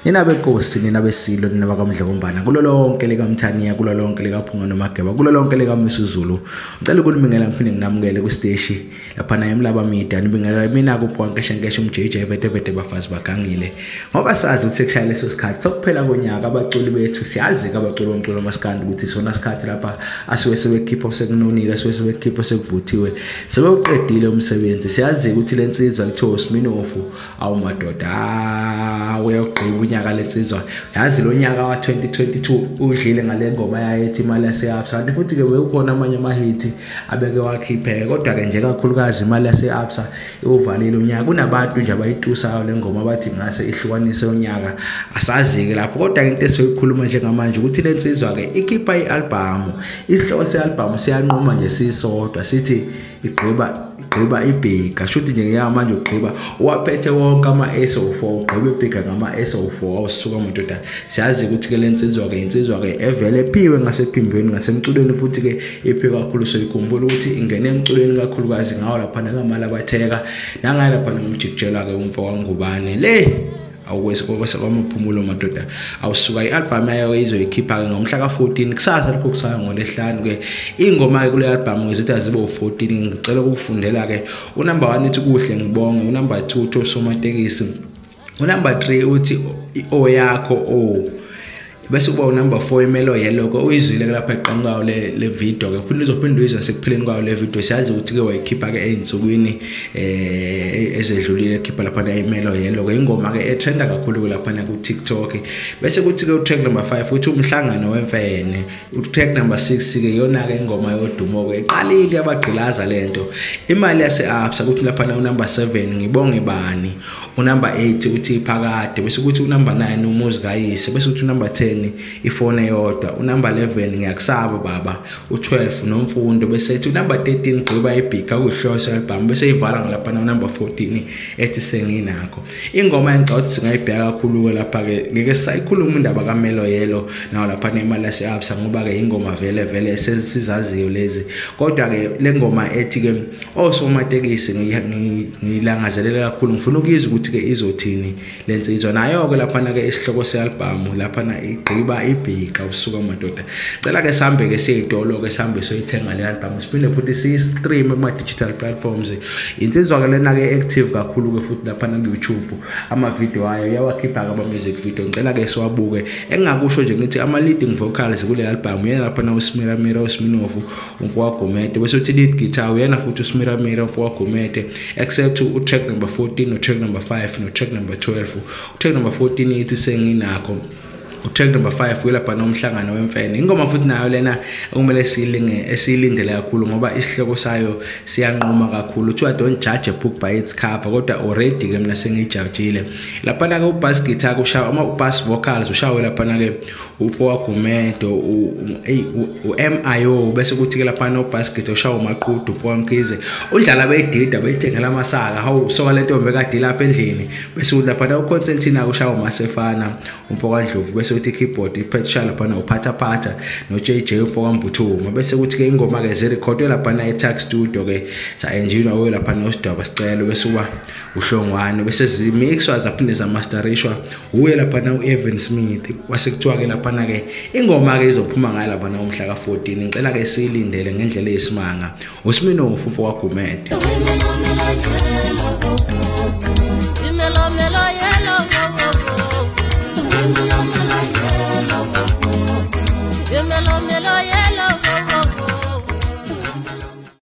Nina bekosi nina besilo nina bakamdlobombana kulo lonke lika Mthaniya kulo lonke lika Phunga noMageba kulo lonke lika Misuzulu ngicela ukunibingelela ngiphinde nginamukele ku stage lapha na emlaba media nibingelela mina ku Nkeshe umJJ vete bafazi bagangile ngoba sazi ukuthi sekushaya leso sikhathi sokuphela konyaka abaculi bethu siyazi abaculi bomculo maskandi ukuthi sona isikhathi lapha asuke sebekhipha sekunonile asuke sebekhipha sekuvuthiwe sebeqedile umsebenzi siyazi ukuthi lensizwa kuthiwa Sminofu awumadoda uyogqiba unyaka lensizwa yazi lo nyaka wa 2022 udlile ngale ngoma yayethi imali yase-Absa kanti futhi ke bekukhona amanye amahiti abeke wakhipheke kodwa ke nje kakhulukazi imali yase-Absa iwuvalile unyaka kunabantu nje abayitusayo le ngoma bathi ngase ihlukanise unyaka asazi ke lapho kodwa into esiyoyikhuluma njengamanje ukuthi lensizwa ke ikhipha i-album isihloko se-album siyanquma nje sisodwa sithi Gqiba iBigger shuthi nje ngamanje uGqiba waphethe wonke ama-SO4 ugqiba iBigger ngama-SO4 awusuka madoda siyazi ukuthi ke lensizwa ke insizwa ke evele ephiwe ngasephimbweni ngasemculweni futhi ke iphi kakhulu soyikhumbula ukuthi ingene emculweni kakhulukazi ngawo lapha nakamali abatheka nangala lapha nomjikjela ke umfo kaNgubane le awukwesa kwamaphumulo madoda awusuka i-album yayo izoyikhipha ke ngomhla ka14 kusasa lokho kusaya ngolesihlanu ke ingoma ke kule album ngizithi azibe u14 ngicela ukufundela ke unumber 1 uthi kuhle ngibonge unumber 2 uthi usomatekisi unumber 3 uthi o yakho o bese kuba unumber 4 imelo yellow ko uyizwile lapha eqanqayo le video ke futhi uzophinda uyizwa sekupheleni kwayo le video siyazi ukuthi ke wayikhipha ke einsukwini ezedlulile ekhipha lapha na imelo yellow ke ingoma ke etrenda kakhulu lapha na ku TikTok bese kuthi ke utrack number 5 uthi umhlangano wemfene utrack number 6 ke yona ke ingoma yodumo ke iqalile abagqilaza lento imali yase-Absa kuthi lapha na unumber 7 ngibonge bani unumber 8 uthi iphakade bese kuthi unumber 9 umuzi kayise bese kuthi unumber 10 ifone eyodwa unumber 11 ngiyakusaba baba u12 nomfundo bese ethi unumber 13 Gqiba iBigger kuhloso album bese ivala ngilapha na number 14 ethi senginakho ingoma engicauthi singayibheka kakhulu lapha ke ngeke sayikhuluma indaba kaMelo Yellow nawo lapha nemali yase-Absa ngoba ke ingoma vele sesizaziyo lezi kodwa ke le ngoma ethi ke osomatekisi ngilangazelela kakhulu ngifuna ukuyizwa ukuthi ke izothini lensizwa nayo ke lapha na ke isihloko se-album lapha na Gqiba iBigger usuka madoda cela ke sambe ke siyitolo ke sambe soyithenga le album siphinde futhi si-stream kuma digital platforms insizwa ke lena ke active kakhulu ke futhi lapha na YouTube ama video ayo yawakhipha ke ama music video ngicela ke siwabuke engakusho nje ngithi ama leading vocals kule album yena lapha na uSmiramira uSminofu umfo Gqumede bese uthi lead guitar uyena futhi uSmiramira umfo Gqumede except utrack number 14 utrack number 5 no track number 12 utrack number 14 ithi senginakho utrack number 5 welapha nomhlangano wemfene ingoma futhi nayo lena okumele esiyilindele kakhulu ngoba isihloko sayo siyanquma kakhulu uthi don't judge a book by its cover kodwa already ke mina sengijajile lapha na ke ubass guitar kushawa ama bass vocals ushawe lapha na ke ufo Gqumede uMIO bese kuthi ke lapha no bass guitar ushawa uMaqhudu ufo Mkhize udlala beyidida beyithengela amasaka hawu soka lento bekade lapha endlini bese lapha na uConstantine akushawa uMasefana umfo kaNdlovu bese uthi keyboard iphetha lapha na uphatha no JJ umfo kaMbuthuma bese kuthi ke ingoma ke zirecordwe lapha na eTax Studio ke sa engineer we lapha no Sidaba Sicelo bese uba uhlongwane bese zimixwa zaphinde zamasterishwa uye lapha na uEvan Smith wasekuthiwa ke lapha na ke ingoma ke izophuma ngayo lapha na umhla ka14 ngicela ke siyilindele ngendlela eyisimanga uSminofu umfo kaGqumede